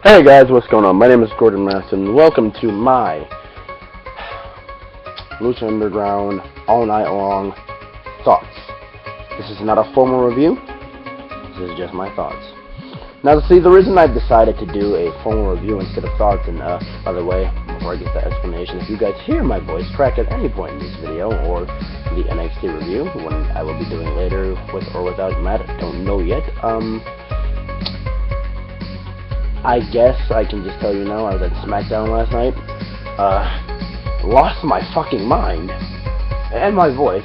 Hey guys, what's going on? My name is Gordon Masson. Welcome to my Lucha Underground all night long thoughts. This is not a formal review. This is just my thoughts. Now, see, the reason I've decided to do a formal review instead of thoughts, and by the way, before I get that explanation, if you guys hear my voice crack at any point in this video or the NXT review, when I will be doing later with or without Matt, don't know yet. I guess I can just tell you now, I was at SmackDown last night, lost my fucking mind, and my voice,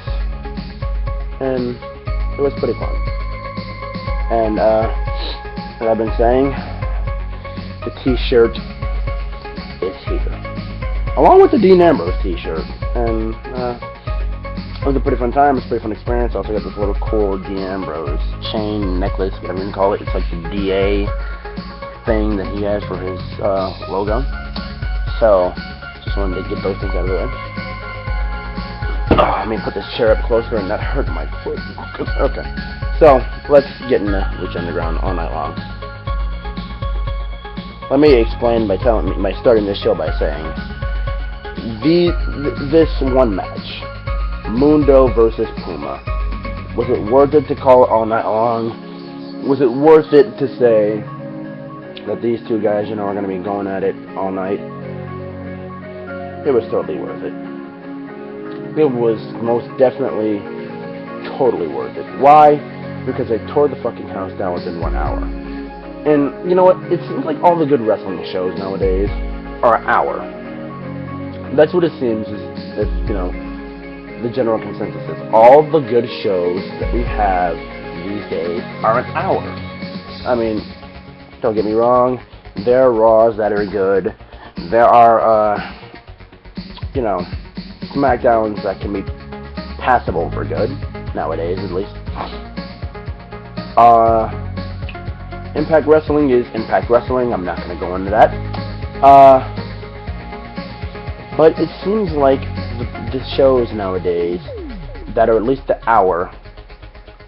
and it was pretty fun. And, as I've been saying, the t-shirt is here. Along with the Dean Ambrose t-shirt, and, it was a pretty fun time, it was a pretty fun experience. I also got this little cool Dean Ambrose chain, necklace, whatever you can call it. It's like the DA thing that he has for his logo. So just wanted to get those things out of the way. Let me put this chair up closer and that hurt my foot. Okay, so let's get into Lucha Underground all night long. Let me explain by starting this show by saying this one match, Mundo versus Puma, was it worth it to call it all night long? Was it worth it to say that these two guys, are going to be going at it all night? It was totally worth it. It was most definitely totally worth it. Why? Because they tore the fucking house down within 1 hour. And you know what? It seems like all the good wrestling shows nowadays are an hour. That's what it seems is, the general consensus is. All the good shows that we have these days are an hour. I mean, don't get me wrong, there are Raws that are good. There are, SmackDowns that can be passable for good, nowadays at least. Impact Wrestling is Impact Wrestling, I'm not going to go into that. But it seems like the shows nowadays that are at least the hour,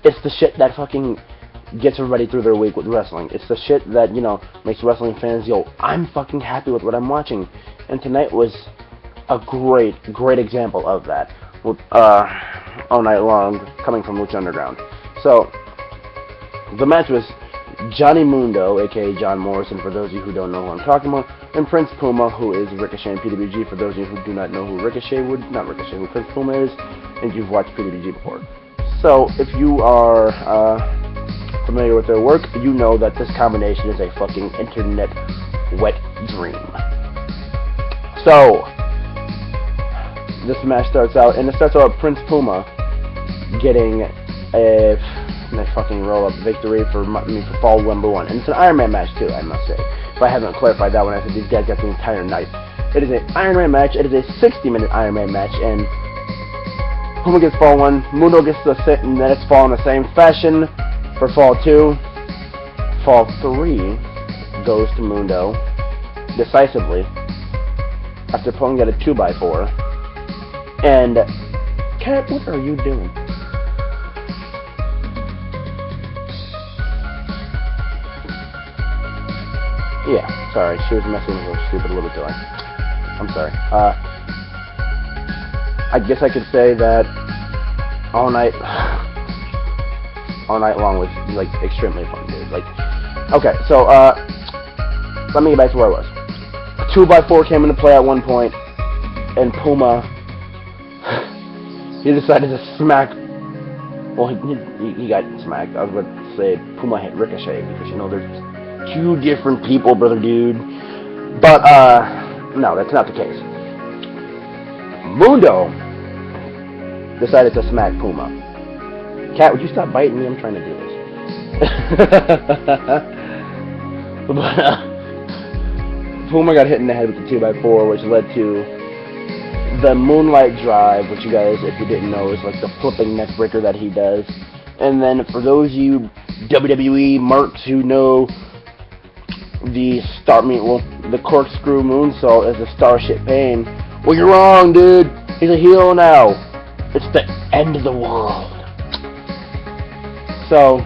it's the shit that fucking gets everybody through their week with wrestling. It's the shit that, makes wrestling fans go, I'm fucking happy with what I'm watching. And tonight was a great example of that. All night long, coming from Lucha Underground. So, the match was Johnny Mundo, aka John Morrison, for those of you who don't know who I'm talking about, and Prince Puma, who is Ricochet and PWG, for those of you who do not know who who Prince Puma is, and you've watched PWG before. So, if you are, familiar with their work, you know that this combination is a fucking internet wet dream. So, this match starts out with Prince Puma getting a fucking roll-up victory for fall number 1. And it's an Iron Man match too, I must say. If I haven't clarified that one, I said these guys got the entire night. It is an Iron Man match, it is a 60-minute Iron Man match, and Puma gets fall 1, Mundo gets the sit, and then it's fall in the same fashion. For fall 2, fall 3 goes to Mundo decisively after pulling out a 2x4. And, Kat, what are you doing? Yeah, sorry, she was messing with her stupid little toy. I'm sorry. I guess I could say that all night long was, extremely fun, dude. Okay, so, let me get back to where I was. A 2x4 came into play at one point, and Puma, he decided to smack, well, he got smacked. I was about to say Puma hit Ricochet, because, there's two different people, brother dude. But, no, that's not the case. Mundo decided to smack Puma. Cat, would you stop biting me? I'm trying to do this. But, Puma got hit in the head with the 2x4, which led to the Moonlight Drive, which you guys, if you didn't know, is like the flipping neck breaker that he does. And then for those of you WWE marks who know the corkscrew moonsault as a Starship Pain, well, you're wrong, dude. He's a heel now. It's the end of the world. So,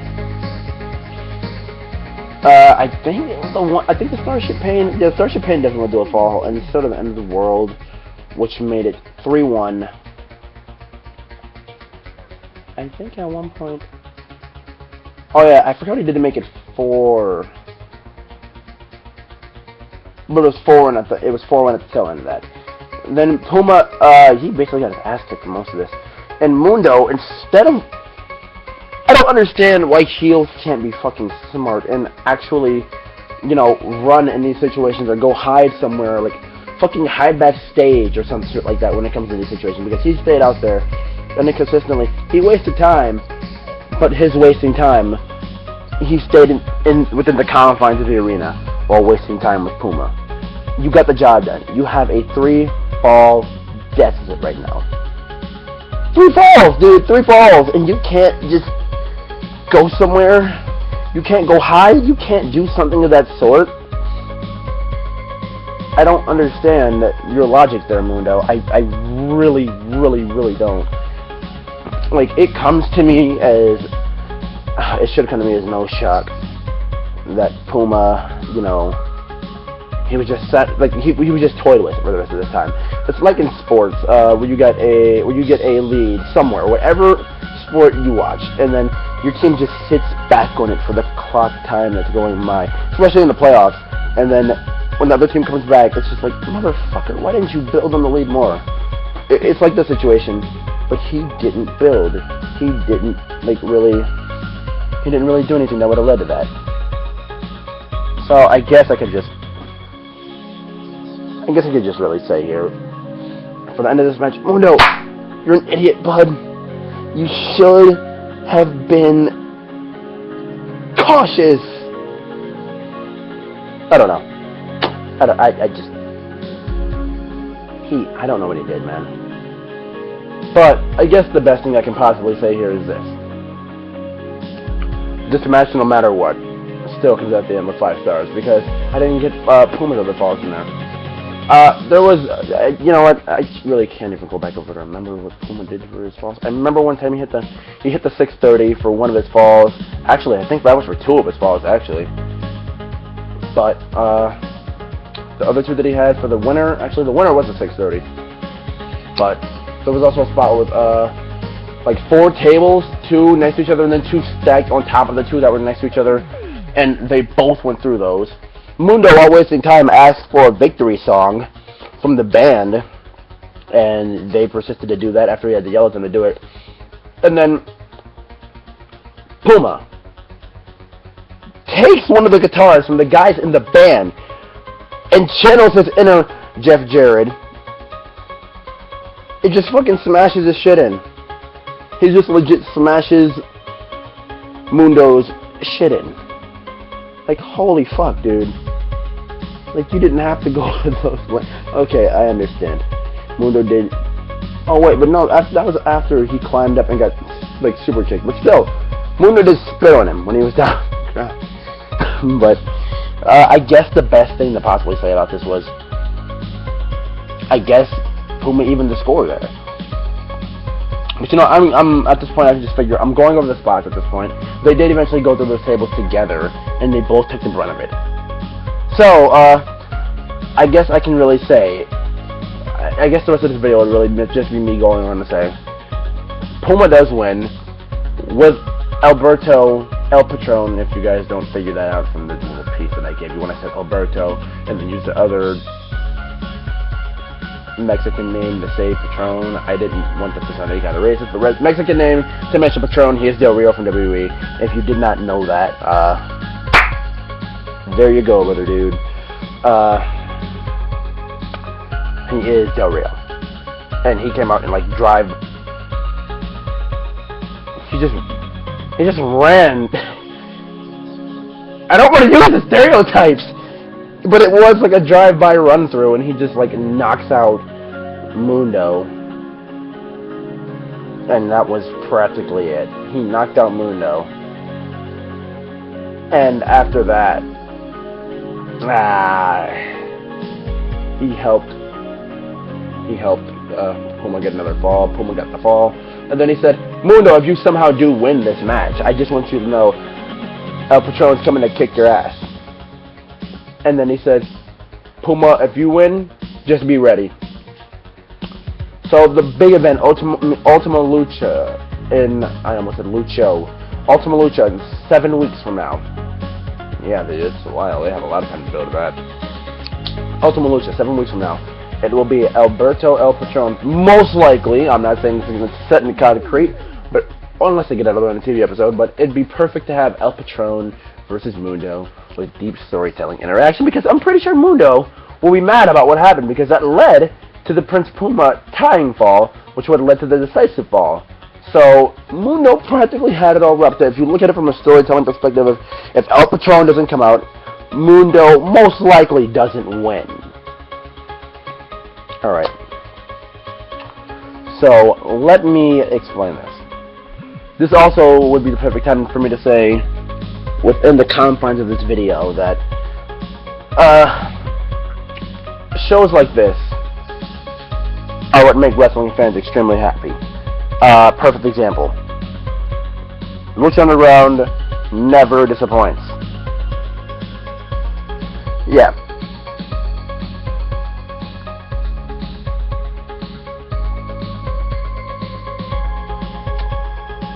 I think it was the one. I think the Starship Pain. Yeah, Starship Pain definitely do a fall, and sort of the end of the world, which made it 3-1. I think at one point. Oh yeah, I forgot he didn't make it 4. But it was 4-1 at the. It was 4-1 at the tail end of that. Then Puma, he basically got his ass kicked for most of this. And Mundo, instead of... I don't understand why heels can't be fucking smart and actually, you know, run in these situations or go hide somewhere, like, fucking hide backstage or some shit like that when it comes to these situations. Because he stayed out there, and then consistently, he wasted time, but his wasting time, he stayed within the confines of the arena while wasting time with Puma. You got the job done. You have a 3-fall deficit right now. 3 falls, dude. 3 falls, and you can't just go somewhere. You can't go hide. You can't do something of that sort. I don't understand your logic there, Mundo. I really, really, really don't. Like, it comes to me as... It should come to me as no shock that Puma, you know, he was just he was just toyed with for the rest of this time. It's like in sports, where you get a lead somewhere, whatever sport you watch, and then your team just sits back on it for the clock time that's going by, especially in the playoffs. And then when the other team comes back, it's just like, motherfucker, why didn't you build on the lead more? It's like the situation, but he didn't build. He didn't He didn't really do anything that would have led to that. So I guess I could just really say here, for the end of this match, Mundo, you're an idiot, bud. You should have been cautious. I don't know. I don't know what he did, man. But I guess the best thing I can possibly say here is this. This match, no matter what, still comes at the end with 5 stars, because I didn't get Puma's other falls in there. There was, you know what, I really can't even go back over to remember what Puma did for his falls. I remember one time he hit the 630 for one of his falls. Actually, I think that was for 2 of his falls, actually. But, the other 2 that he had for the winner, actually the winner was a 630. But, there was also a spot with, like 4 tables, 2 next to each other, and then 2 stacked on top of the 2 that were next to each other, and they both went through those. Mundo, while wasting time, asked for a victory song from the band, and they persisted to do that after he had to yell at them to do it. And then Puma takes one of the guitars from the guys in the band and channels his inner Jeff Jarrett. It just fucking smashes his shit in. He just legit smashes Mundo's shit in. Like, holy fuck, dude. Like, you didn't have to go to those... Okay, I understand. Mundo did... Oh, wait, but no, that was after he climbed up and got, like, super kicked. But still, Mundo did spit on him when he was down. But, I guess the best thing to possibly say about this was... I guess Puma even the score there. But you know, I'm at this point, I can just figure, I'm going over the spots at this point. They did eventually go through those tables together, and they both took the brunt of it. So, I guess I can really say, I guess the rest of this video would really just be me going on to say, Puma does win, with Alberto El Patron, if you guys don't figure that out from the little piece that I gave you when I said Alberto, and then use the other Mexican name to say Patron. I didn't want this to sound any kind of racist. The Mexican name to mention Patron, he is Del Rio from WWE. If you did not know that, there you go, brother dude. He is Del Rio. And he came out and like drive. He just ran. I don't want to use the stereotypes, but it was like a drive-by run-through, and he just like knocks out Mundo, and that was practically it. He knocked out Mundo, and after that, he helped Puma get another fall. Puma got the fall, and then he said, Mundo, if you somehow do win this match, I just want you to know El Patron's coming to kick your ass. And then he said, Puma, if you win, just be ready. So the big event, Ultima Lucha, I almost said Lucho. Ultima Lucha in 7 weeks from now. Yeah, it's a while. They have a lot of time to build that. Ultima Lucha, 7 weeks from now. It will be Alberto El Patron, most likely. I'm not saying it's set in concrete, but unless they get out of a TV episode, but it'd be perfect to have El Patron versus Mundo with deep storytelling interaction, because I'm pretty sure Mundo will be mad about what happened, because that led to the Prince Puma tying fall, which would have led to the decisive fall. So Mundo practically had it all wrapped up. If you look at it from a storytelling perspective, if El Patron doesn't come out, Mundo most likely doesn't win. Alright. So let me explain this. This also would be the perfect time for me to say, within the confines of this video, that shows like this are what make wrestling fans extremely happy. Perfect example. Lucha Underground never disappoints. Yeah.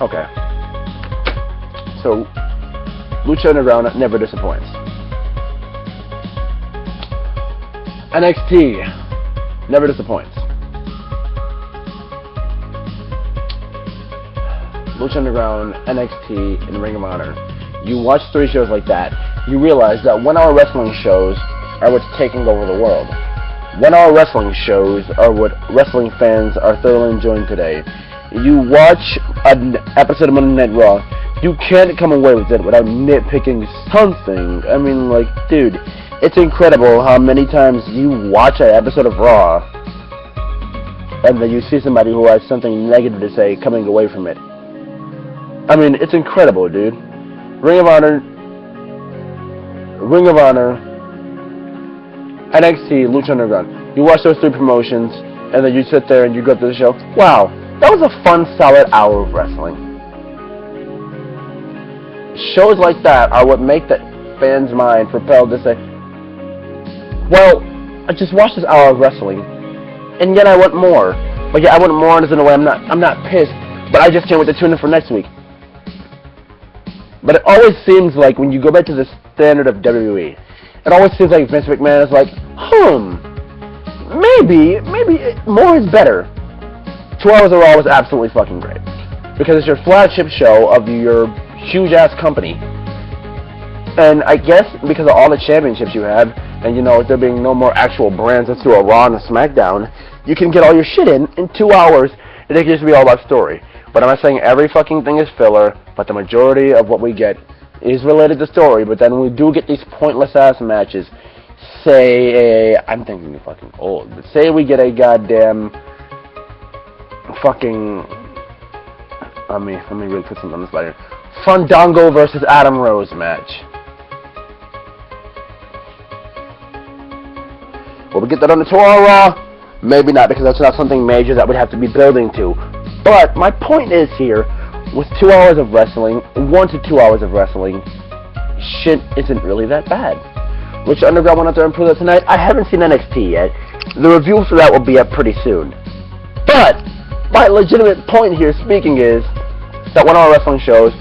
Okay. So, Lucha Underground never disappoints. NXT never disappoints. Lucha Underground, NXT, and Ring of Honor. You watch 3 shows like that, you realize that 1-hour wrestling shows are what's taking over the world. 1-hour wrestling shows are what wrestling fans are thoroughly enjoying today. You watch an episode of Monday Night Raw, you can't come away with it without nitpicking something. I mean, like, dude, it's incredible how many times you watch an episode of Raw and then you see somebody who has something negative to say coming away from it. I mean, it's incredible, dude. Ring of Honor, NXT, Lucha Underground. You watch those 3 promotions, and then you sit there and you go to the show. Wow, that was a fun, solid hour of wrestling. Shows like that are what make that fan's mind propelled to say, well, I just watched this hour of wrestling, and yet I want more. But yeah, I want more in a way. I'm not pissed, but I just can't wait to tune in for next week. But it always seems like when you go back to the standard of WWE, it always seems like Vince McMahon is like, maybe more is better. 2 hours of Raw was absolutely fucking great, because it's your flagship show of your huge-ass company. And I guess because of all the championships you have, and you know, there being no more actual brands that's through a Raw and a SmackDown, you can get all your shit in 2 hours, and it can just be all about story. But I'm not saying every fucking thing is filler, but the majority of what we get is related to story. But then we do get these pointless-ass matches. Say, I'm thinking you're fucking old, but say we get a goddamn fucking, let me really put something on this later. Fandango versus Adam Rose match. Will we get that on the 2-hour Raw? Maybe not, because that's not something major that would have to be building to. But my point is here, with 2 hours of wrestling, 1 to 2 hours of wrestling, shit isn't really that bad. Lucha Underground went out there and proved that tonight. I haven't seen NXT yet. The review for that will be up pretty soon. But my legitimate point here speaking is that 1-hour wrestling shows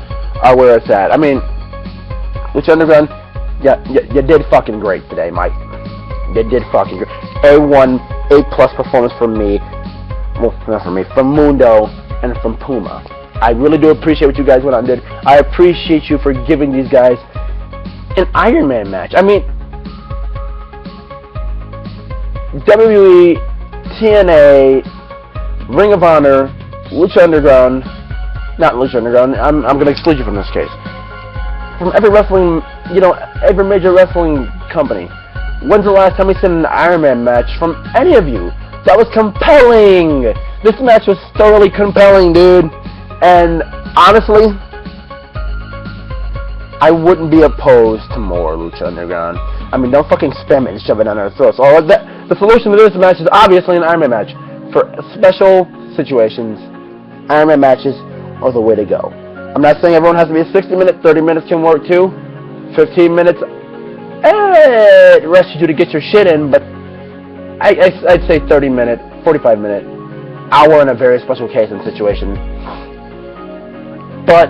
are where it's at. I mean, Lucha Underground, you did fucking great today, Mike. You did fucking great. A1, A+ performance from me. Well, not from me, from Mundo and from Puma. I really do appreciate what you guys went out and did. I appreciate you for giving these guys an Iron Man match. I mean, WWE, TNA, Ring of Honor, Lucha Underground, not Lucha Underground, I'm going to exclude you from this case. From every wrestling, every major wrestling company. When's the last time we seen an Iron Man match from any of you? That was compelling! This match was thoroughly compelling, dude. And honestly, I wouldn't be opposed to more Lucha Underground. I mean, don't fucking spam it and shove it down our throats. The solution to this match is obviously an Iron Man match. For special situations, Iron Man matches are the way to go. I'm not saying everyone has to be a 60 minute, 30 minutes can work too. 15 minutes, it rushes you to get your shit in, but I'd say 30 minute, 45 minute, hour in a very special case and situation. But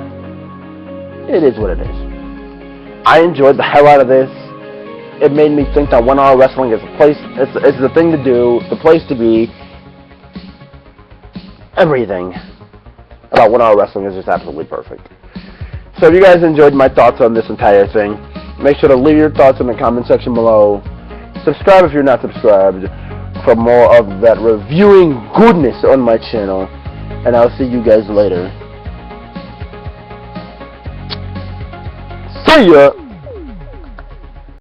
it is what it is. I enjoyed the hell out of this. It made me think that 1 hour wrestling is a place, it's the thing to do, the place to be. Everything about 1 hour wrestling is just absolutely perfect. So if you guys enjoyed my thoughts on this entire thing, make sure to leave your thoughts in the comment section below. Subscribe if you're not subscribed for more of that reviewing goodness on my channel. And I'll see you guys later. See ya!